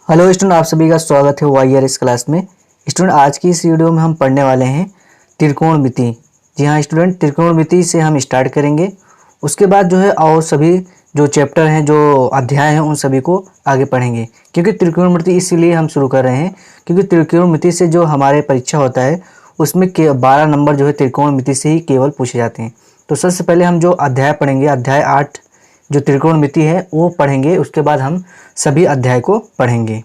Hello student, आप सभी का स्वागत है वाईआर इस क्लास में। स्टूडेंट, आज की इस वीडियो में हम पढ़ने वाले हैं त्रिकोणमिति। जी हाँ स्टूडेंट, त्रिकोणमिति से हम स्टार्ट करेंगे। उसके बाद जो है और सभी जो चैप्टर हैं, जो अध्याय हैं, उन सभी को आगे पढ़ेंगे। क्योंकि त्रिकोणमिति इसीलिए हम शुरू कर रहे हैं क्योंकि त्रिकोणमिति से जो हमारे परीक्षा होता है उसमें 12 नंबर जो है त्रिकोणमिति से ही केवल पूछे जाते हैं। तो सबसे पहले हम जो अध्याय पढ़ेंगे, अध्याय 8 जो त्रिकोणमिति है वो पढ़ेंगे। उसके बाद हम सभी अध्याय को पढ़ेंगे।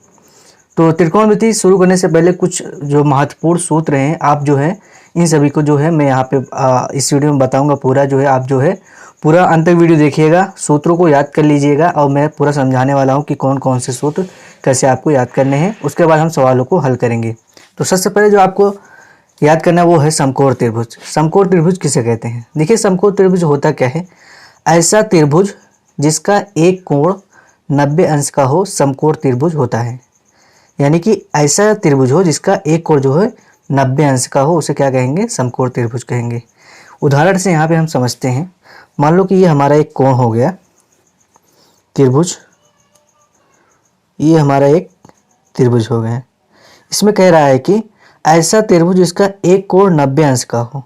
तो त्रिकोणमिति शुरू करने से पहले कुछ जो महत्वपूर्ण सूत्र हैं, आप जो है इन सभी को जो है मैं यहाँ पे इस वीडियो में बताऊंगा। पूरा जो है आप जो है पूरा अंत तक वीडियो देखिएगा, सूत्रों को याद कर लीजिएगा और मैं पूरा समझाने वाला हूँ कि कौन कौन से सूत्र कैसे आपको याद करने हैं। उसके बाद हम सवालों को हल करेंगे। तो सबसे पहले जो आपको याद करना है वो है समकोण त्रिभुज। समकोण त्रिभुज किसे कहते हैं? देखिए, समकोण त्रिभुज होता क्या है? ऐसा त्रिभुज जिसका एक कोण 90 अंश का हो, समकोण त्रिभुज होता है। यानी कि ऐसा त्रिभुज हो जिसका एक कोण जो है 90 अंश का हो, उसे क्या कहेंगे? समकोण त्रिभुज कहेंगे। उदाहरण से यहाँ पे हम समझते हैं। मान लो कि ये हमारा एक कोण हो गया त्रिभुज, ये हमारा एक त्रिभुज हो गया। इसमें कह रहा है कि ऐसा त्रिभुज जिसका एक कोण 90 अंश का हो।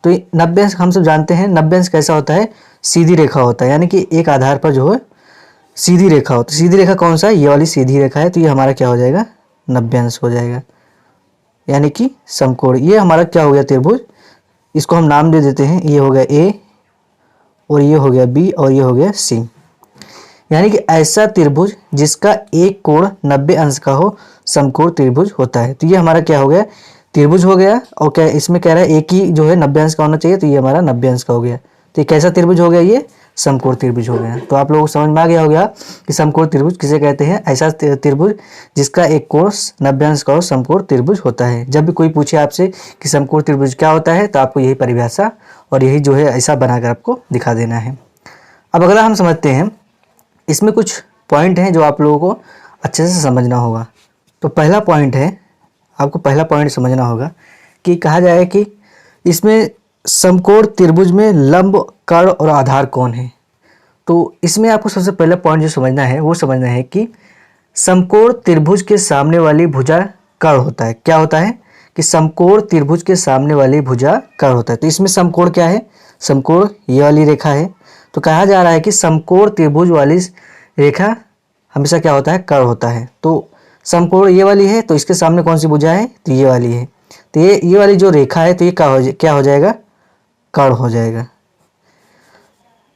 तो 90 अंश हम सब जानते हैं। 90 अंश कैसा होता है? सीधी रेखा होता है, यानी कि एक आधार पर जो है सीधी रेखा हो। तो सीधी रेखा कौन सा है? ये वाली सीधी रेखा है। तो ये हमारा क्या हो जाएगा? 90 अंश हो जाएगा, यानी कि समकोण। ये हमारा क्या हो गया? त्रिभुज। इसको हम नाम दे देते हैं। ये हो गया ए, और ये हो गया बी, और ये हो गया सी। यानी कि ऐसा त्रिभुज जिसका एक कोण 90 अंश का हो, समकोण त्रिभुज होता है। तो ये हमारा क्या हो गया? त्रिभुज हो गया। और क्या इसमें कह रहा है एक ही जो है 90 अंश का होना चाहिए, तो ये हमारा 90 अंश का हो गया। तो ये कैसा त्रिभुज हो गया? ये समकोण त्रिभुज हो गया। तो आप लोगों को समझ में आ गया होगा कि समकोण त्रिभुज किसे कहते हैं? ऐसा त्रिभुज जिसका एक कोण 90 अंश का हो, समकोण त्रिभुज होता है। जब भी कोई पूछे आपसे कि समकोण त्रिभुज क्या होता है, तो आपको यही परिभाषा और यही जो है ऐसा बनाकर आपको दिखा देना है। अब अगला हम समझते हैं। इसमें कुछ पॉइंट हैं जो आप लोगों को अच्छे से समझना होगा। तो पहला पॉइंट है, आपको पहला पॉइंट समझना होगा कि कहा जाए कि इसमें समकोण त्रिभुज में लंब, कर्ण और आधार कौन है। तो इसमें आपको सबसे पहला पॉइंट जो समझना है वो समझना है कि समकोण त्रिभुज के सामने वाली भुजा कर्ण होता है। क्या होता है? कि समकोण त्रिभुज के सामने वाली भुजा कर्ण होता है। तो इसमें समकोण क्या है? समकोण ये वाली रेखा है। तो कहा जा रहा है कि समकोण त्रिभुज वाली रेखा हमेशा क्या होता है? कर्ण होता है। तो समकोण ये वाली है, तो इसके सामने कौन सी भुजा है? तो ये वाली है। तो ये वाली जो रेखा है, तो ये क्या हो जाएगा? कर्ण हो जाएगा।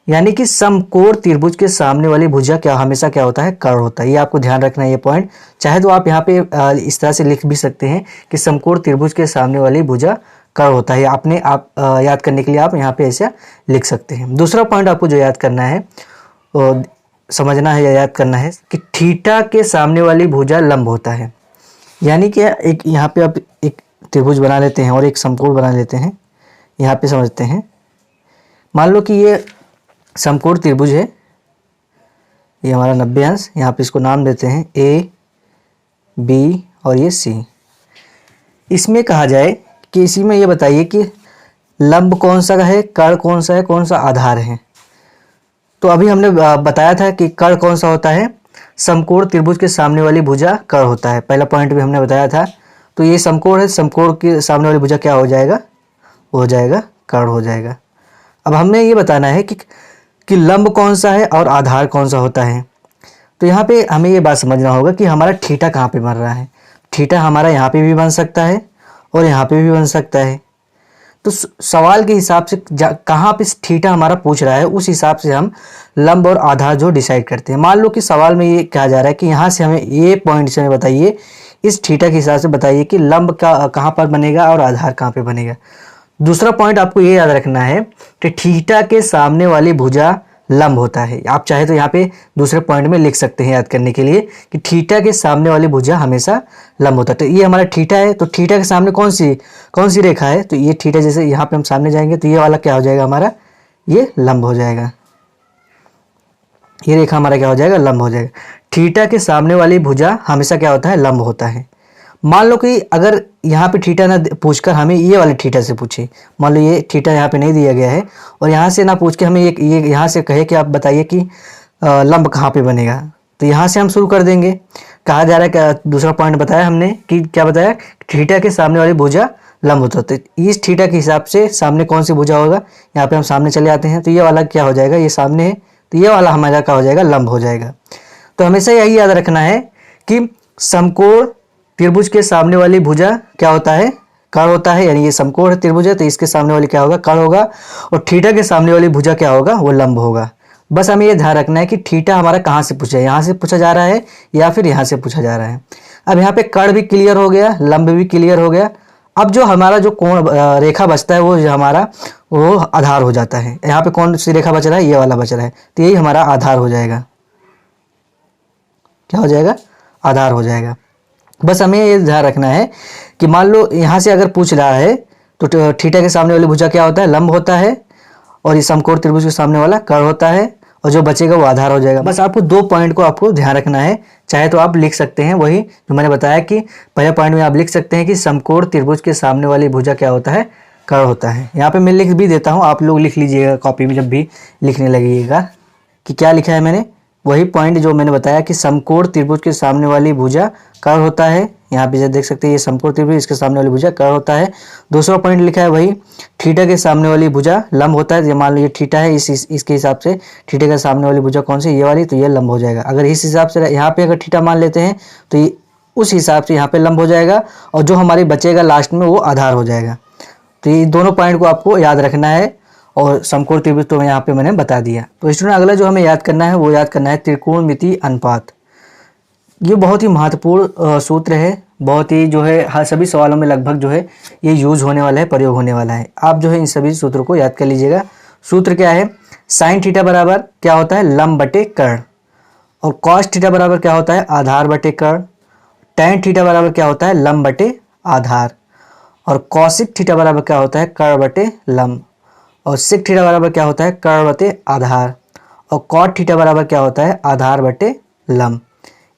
यानी कि समकोण त्रिभुज के सामने वाली भुजा क्या हमेशा क्या होता है? कर्ण होता है। ये आपको ध्यान रखना है ये पॉइंट। चाहे तो आप यहाँ पे इस तरह से लिख भी सकते हैं कि समकोण त्रिभुज के सामने वाली भुजा कर्ण होता है। आपने याद करने के लिए आप यहाँ पे ऐसा लिख सकते हैं। दूसरा पॉइंट आपको जो याद करना है, समझना है या याद करना है कि थीटा के सामने वाली भुजा लंब होता है। यानी कि एक यहाँ पे आप एक त्रिभुज बना लेते हैं और एक समकोण बना लेते हैं। यहाँ पे समझते हैं। मान लो कि ये समकोण त्रिभुज है, ये हमारा 90 अंश। यहाँ पे इसको नाम देते हैं ए, बी और ये सी। इसमें कहा जाए कि इसी में ये बताइए कि लंब कौन सा है, कर्ण कौन सा है, कौन सा आधार है। तो अभी हमने बताया था कि कर्ण कौन सा होता है? समकोण त्रिभुज के सामने वाली भुजा कर्ण होता है। पहला पॉइंट भी हमने बताया था। तो ये समकोण है, समकोण के सामने वाली भुजा क्या हो जाएगा? वो हो जाएगा कर्ण हो जाएगा। अब हमने ये बताना है कि लंब कौन सा है और आधार कौन सा होता है। तो यहाँ पे हमें ये बात समझना होगा कि हमारा थीटा कहाँ पे बन रहा है। थीटा हमारा यहाँ पे भी बन सकता है और यहाँ पे भी बन सकता है। तो सवाल के हिसाब से कहाँ पे थीटा हमारा पूछ रहा है, उस हिसाब से हम लंब और आधार जो डिसाइड करते हैं। मान लो कि सवाल में ये कहा जा रहा है कि यहाँ से हमें ये पॉइंट से हमें बताइए, इस थीटा के हिसाब से बताइए कि लंब का कहाँ पर बनेगा और आधार कहाँ पे बनेगा। दूसरा पॉइंट आपको ये याद रखना है कि थीटा के सामने वाली भुजा लंब होता है। आप चाहे तो यहाँ पे दूसरे पॉइंट में लिख सकते हैं याद करने के लिए कि थीटा के सामने वाली भुजा हमेशा लंब होता है। तो ये हमारा थीटा है। तो थीटा के सामने कौन सी रेखा है? तो ये थीटा, जैसे यहाँ पे हम सामने जाएंगे तो ये वाला क्या हो जाएगा? हमारा ये लंब हो जाएगा। ये रेखा हमारा क्या हो जाएगा? लंब हो जाएगा। थीटा के सामने वाली भुजा हमेशा क्या होता है? लंब होता है। मान लो कि अगर यहाँ पे थीटा ना पूछकर हमें ये वाले थीटा से पूछे, मान लो ये थीटा यहाँ पे नहीं दिया गया है और यहाँ से ना पूछ के हमें ये यहाँ से कहे कि आप बताइए कि लंब कहाँ पे बनेगा, तो यहाँ से हम शुरू कर देंगे। कहा जा रहा है, क्या दूसरा पॉइंट बताया हमने कि क्या बताया, थीटा के सामने वाली भुजा लंब होता है। तो इस थीटा के हिसाब से सामने कौन सी भुजा होगा, यहाँ पे हम सामने चले आते हैं, तो ये वाला क्या हो जाएगा, ये सामने है, तो ये वाला हमारा क्या हो जाएगा, लंब हो जाएगा। तो हमेशा यही याद रखना है कि समकोण त्रिभुज के सामने वाली भुजा क्या होता है, कर्ण होता है। यानी ये समकोण त्रिभुज है तो इसके सामने वाली क्या होगा, कर्ण होगा, और थीटा के सामने वाली भुजा क्या होगा, वो लंब होगा। बस हमें ये ध्यान रखना है कि थीटा हमारा कहाँ से पूछा है, यहाँ से पूछा जा रहा है या फिर यहाँ से पूछा जा रहा है। अब यहाँ पे कर्ण भी क्लियर हो गया, लंब भी क्लियर हो गया। अब जो हमारा जो कोण रेखा बचता है वो जो हमारा वो आधार हो जाता है। यहाँ पे कौन सी रेखा बच रहा है, ये वाला बच रहा है, तो यही हमारा आधार हो जाएगा। क्या हो जाएगा, आधार हो जाएगा। बस हमें ये ध्यान रखना है कि मान लो यहाँ से अगर पूछ रहा है तो थीटा के सामने वाली भुजा क्या होता है, लंब होता है, और ये समकोण त्रिभुज के सामने वाला कर्ण होता है, और जो बचेगा वो आधार हो जाएगा। बस आपको दो पॉइंट को आपको ध्यान रखना है। चाहे तो आप लिख सकते हैं वही जो मैंने बताया कि पहले पॉइंट में आप लिख सकते हैं कि समकोण त्रिभुज के सामने वाली भुजा क्या होता है, कर्ण होता है। यहाँ पे मैं लिख भी देता हूँ, आप लोग लिख लीजिएगा कॉपी में जब भी लिखने लगिएगा कि क्या लिखा है मैंने। वही पॉइंट जो मैंने बताया कि समकोण त्रिभुज के सामने वाली भुजा कर्ण होता है। यहाँ पे देख सकते हैं ये समकोण त्रिभुज, इसके सामने वाली भुजा कर्ण होता है। दूसरा पॉइंट लिखा है वही, थीटा के सामने वाली भुजा लंब होता है। मान लो ये थीटा है, इसके हिसाब से थीटा के सामने वाली भुजा कौन सी, ये वाली, तो ये लंब हो जाएगा। अगर इस हिसाब से यहाँ पे अगर थीटा मान लेते हैं तो ये उस हिसाब से यहाँ पे लंब हो जाएगा, और जो हमारी बचेगा लास्ट में वो आधार हो जाएगा। तो ये दोनों पॉइंट को आपको याद रखना है, और समकोण त्रिभुज तो यहाँ पे मैंने बता दिया। तो स्टूडेंट अगला जो हमें याद करना है वो याद करना है त्रिकोणमितीय अनुपात। ये बहुत ही महत्वपूर्ण सूत्र है, बहुत ही जो है हर सभी सवालों में लगभग जो है ये यूज होने वाला है, प्रयोग होने वाला है। आप जो है इन सभी सूत्रों को याद कर लीजिएगा। सूत्र क्या है, साइन थीटा बराबर क्या होता है, लंब बटे कर्ण, और कॉस थीटा बराबर क्या होता है, आधार बटे कर्ण, टैन थीटा बराबर क्या होता है, लंब बटे आधार, और कॉसिक थीटा बराबर क्या होता है, कर्ण बटे लंब, और सिक थीटा बराबर क्या होता है, कर्ण बटे आधार, और कॉट थीटा बराबर क्या होता है, आधार बटे लंब।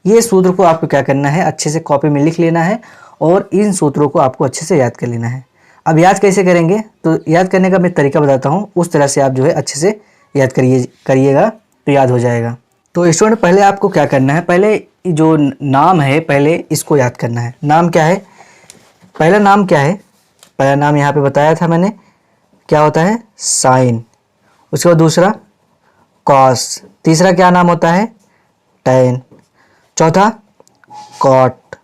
ये सूत्र को आपको क्या करना है, अच्छे से कॉपी में लिख लेना है, और इन सूत्रों को आपको अच्छे से याद कर लेना है। अब याद कैसे करेंगे, तो याद करने का मैं तरीका बताता हूँ, उस तरह से आप जो है अच्छे से याद करिएगा तो याद हो जाएगा। तो स्टूडेंट पहले आपको क्या करना है, पहले जो नाम है पहले इसको याद करना है। नाम क्या है, पहला नाम क्या है, पहला नाम यहाँ पे बताया था मैंने, क्या होता है, साइन। उसके बाद दूसरा कॉस, तीसरा क्या नाम होता है, टैन, चौथा कॉट,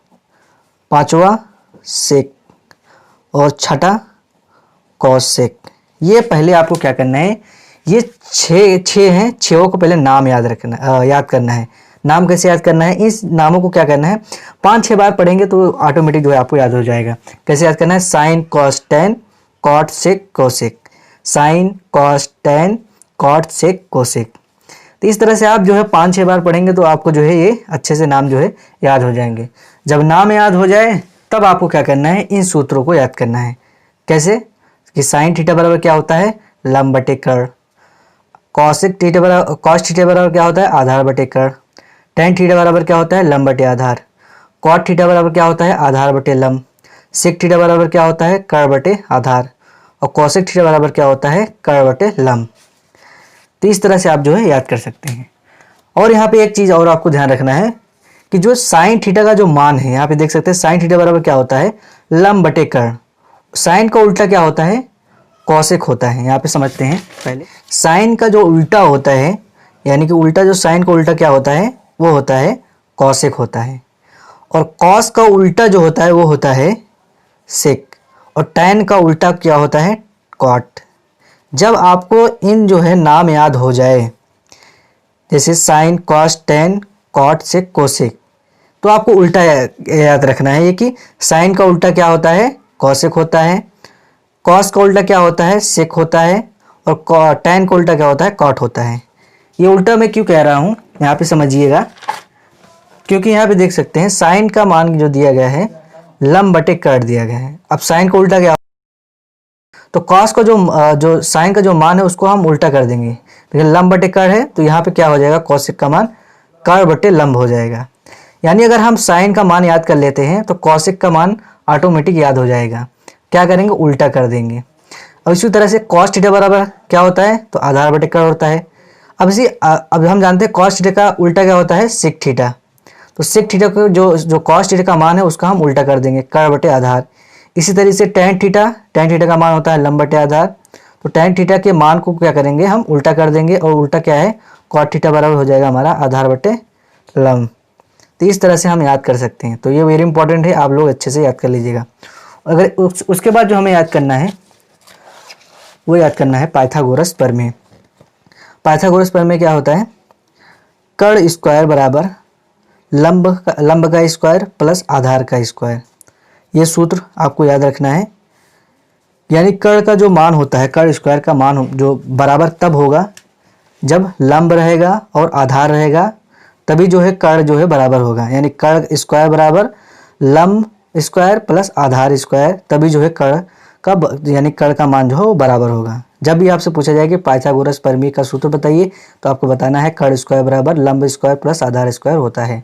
पांचवा सेक, और छठा कॉसेक। ये पहले आपको क्या करना है, ये छः हैं, छयों को पहले नाम याद करना है। नाम कैसे याद करना है, इस नामों को क्या करना है, 5-6 बार पढ़ेंगे तो ऑटोमेटिक जो है आपको याद हो जाएगा। कैसे याद करना है, sine cos tan cot sec cosec, sine cos tan cot sec cosec. तो इस तरह से आप जो है 5-6 बार पढ़ेंगे तो आपको जो है ये अच्छे से नाम जो है याद हो जाएंगे। जब नाम याद हो जाए तब आपको क्या करना है, इन सूत्रों को याद करना है। कैसे कि साइन थीटा बराबर क्या होता है, लंब बटे कर्ण, कॉस थीटा बराबर क्या होता है, आधार बटे कर्ण, टैन थीटा बराबर क्या होता है, लंब बटे आधार, कॉट थीटा बराबर क्या होता है, आधार बटे लंब, सेक थीटा बराबर क्या होता है, कर्ण बटे आधार, और कॉसेक थीटा बराबर क्या होता है, कर्ण बटे लंब। तो इस तरह से आप जो है याद कर सकते हैं। और यहाँ पे एक चीज़ और आपको ध्यान रखना है कि जो साइन थीटा का जो मान है, यहाँ पे देख सकते हैं साइन थीटा बराबर क्या होता है, लंब बटे कर्ण। साइन का उल्टा क्या होता है, कॉसेक होता है। यहाँ पे समझते हैं पहले, साइन का जो उल्टा होता है, यानी कि उल्टा जो साइन का उल्टा क्या होता है, वो होता है कॉसेक होता है, और कॉस का उल्टा जो होता है वो होता है सेक, और टैन का उल्टा क्या होता है, कॉट। जब आपको इन जो है नाम याद हो जाए, जैसे sine cos tan cot sec cosec, तो आपको उल्टा याद रखना है ये कि साइन का उल्टा क्या होता है, कॉसेक होता है, कॉस का उल्टा क्या होता है, सेक होता है, और टैन का उल्टा क्या होता है, कॉट होता है। ये उल्टा मैं क्यों कह रहा हूँ यहाँ पे समझिएगा, क्योंकि यहाँ पे देख सकते हैं साइन का मान जो दिया गया है लंब बटे कर्ण दिया गया है। अब साइन का उल्टा क्या, तो कॉस का जो साइन का जो मान है उसको हम उल्टा कर देंगे, लेकिन लंब बटे कर्ण है तो यहाँ पे क्या हो जाएगा, कॉसेक का मान कर्ण बटे लंब हो जाएगा। यानी अगर हम साइन का मान याद कर लेते हैं तो कॉसेक का मान ऑटोमेटिक याद हो जाएगा। क्या करेंगे, उल्टा कर देंगे। अब इसी तरह से कॉस थीटा बराबर क्या होता है, तो आधार बटे कर्ण होता है। अब हम जानते हैं कॉस थीटा का उल्टा क्या होता है, सेक थीटा, तो सेक थीटा को जो कॉस थीटा का मान है उसका हम उल्टा कर देंगे, कर्ल बटे आधार। इसी तरीके से टेन थीटा का मान होता है लंब बटे आधार, तो टेन थीटा के मान को क्या करेंगे हम उल्टा कर देंगे, और उल्टा क्या है कॉट थीटा बराबर हो जाएगा हमारा आधार बटे लंब। तो इस तरह से हम याद कर सकते हैं। तो ये वेरी इंपॉर्टेंट है, आप लोग अच्छे से याद कर लीजिएगा। अगर उसके बाद जो हमें याद करना है वो याद करना है पाइथागोरस प्रमेय। पाइथागोरस प्रमेय क्या होता है, कर्ण स्क्वायर बराबर लंब का स्क्वायर प्लस आधार का स्क्वायर। ये सूत्र आपको याद रखना है। यानी कर्ण का जो मान होता है, कर्ण स्क्वायर का मान जो बराबर तब होगा जब लंब रहेगा और आधार रहेगा, तभी जो है कर्ण जो है बराबर होगा। यानी कर्ण स्क्वायर बराबर लंब स्क्वायर प्लस आधार स्क्वायर, तभी जो है कर्ण का यानी कर्ण का मान जो है वो बराबर होगा। जब भी आपसे पूछा जाए कि पाइथागोरस प्रमेय का सूत्र बताइए, तो आपको बताना है कर्ण स्क्वायर बराबर लंब स्क्वायर प्लस आधार स्क्वायर होता है।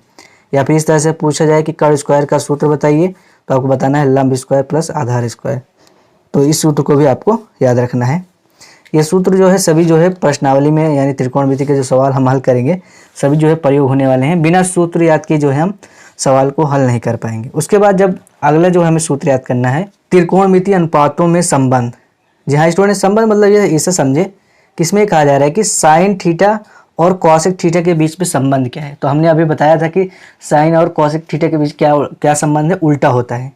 या फिर इस तरह से पूछा जाए कि कर्ण स्क्वायर का सूत्र बताइए, तो आपको बताना है लंब स्क्वायर प्लस आधार स्क्वायर। तो इस सूत्र को भी आपको याद रखना है। ये सूत्र जो है सभी जो है प्रश्नावली में यानी त्रिकोणमिति के जो सवाल हम हल करेंगे सभी जो है प्रयोग होने वाले हैं। बिना सूत्र याद किए जो है हम सवाल को हल नहीं कर पाएंगे। उसके बाद जब अगला जो हमें सूत्र याद करना है त्रिकोणमिति अनुपातों में संबंध। जी हाँ स्टूडेंट, संबंध मतलब ये इसे समझे कि इसमें कहा जा रहा है कि साइन थीटा और कॉसेक थीटा के बीच में संबंध क्या है। तो हमने अभी बताया था कि साइन और कॉसेक थीटा के बीच क्या संबंध है, उल्टा होता है।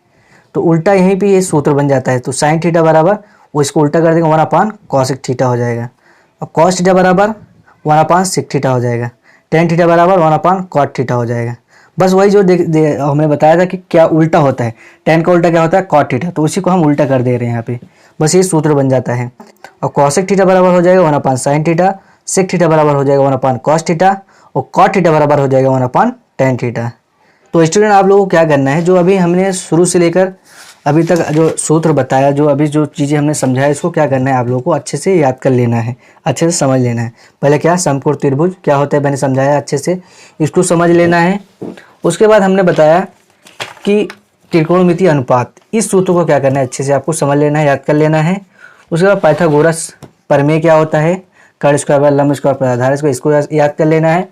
तो उल्टा यहीं पे ये सूत्र बन जाता है। तो साइन थीटा बराबर वो इसको उल्टा कर देंगे 1 कॉसेक थीटा हो जाएगा, और कॉस थीटा बराबर 1 सेक थीटा हो जाएगा, टेन थीटा बराबर 1 कॉट थीटा हो जाएगा। बस वही जो हमने बताया था कि क्या उल्टा होता है, टेन का उल्टा क्या होता है कॉट थीटा, तो उसी को हम उल्टा कर दे रहे हैं यहाँ पे। बस ये सूत्र बन जाता है। और कॉसेक थीटा बराबर हो जाएगा 1 साइन थीटा, सेक थीटा बराबर हो जाएगा 1 कॉस थीटा, और कॉट थीटा बराबर हो जाएगा 1 टेन थीटा। तो स्टूडेंट आप लोगों को क्या करना है, जो अभी हमने शुरू से लेकर अभी तक जो सूत्र बताया, जो अभी जो चीज़ें हमने समझाया, इसको क्या करना है आप लोगों को अच्छे से याद कर लेना है, अच्छे से समझ लेना है। पहले क्या समकोण त्रिभुज क्या होता है मैंने समझाया, अच्छे से इसको समझ लेना है। उसके बाद हमने बताया कि त्रिकोणमिति अनुपात, इस सूत्र को क्या करना है अच्छे से आपको समझ लेना है, याद कर लेना है। उसके बाद पाइथागोरस प्रमेय क्या होता है, कर्ण स्क्वायर बराबर लंब स्क्वायर प्लस आधार स्क्वायर, इसको याद कर लेना है।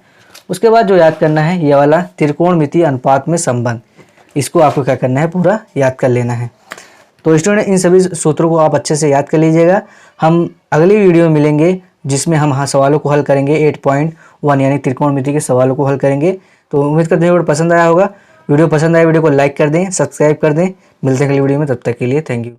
उसके बाद जो याद करना है ये वाला त्रिकोणमिति अनुपात में संबंध, इसको आपको क्या करना है पूरा याद कर लेना है। तो स्टूडेंट इन सभी सूत्रों को आप अच्छे से याद कर लीजिएगा। हम अगली वीडियो में मिलेंगे जिसमें हम सवालों को हल करेंगे 8.1 यानी त्रिकोणमिति के सवालों को हल करेंगे। तो उम्मीद करते हैं वीडियो पसंद आया होगा। वीडियो पसंद आया वीडियो को लाइक कर दें, सब्सक्राइब कर दें। मिलते हैं अगली वीडियो में, तब तक के लिए थैंक यू।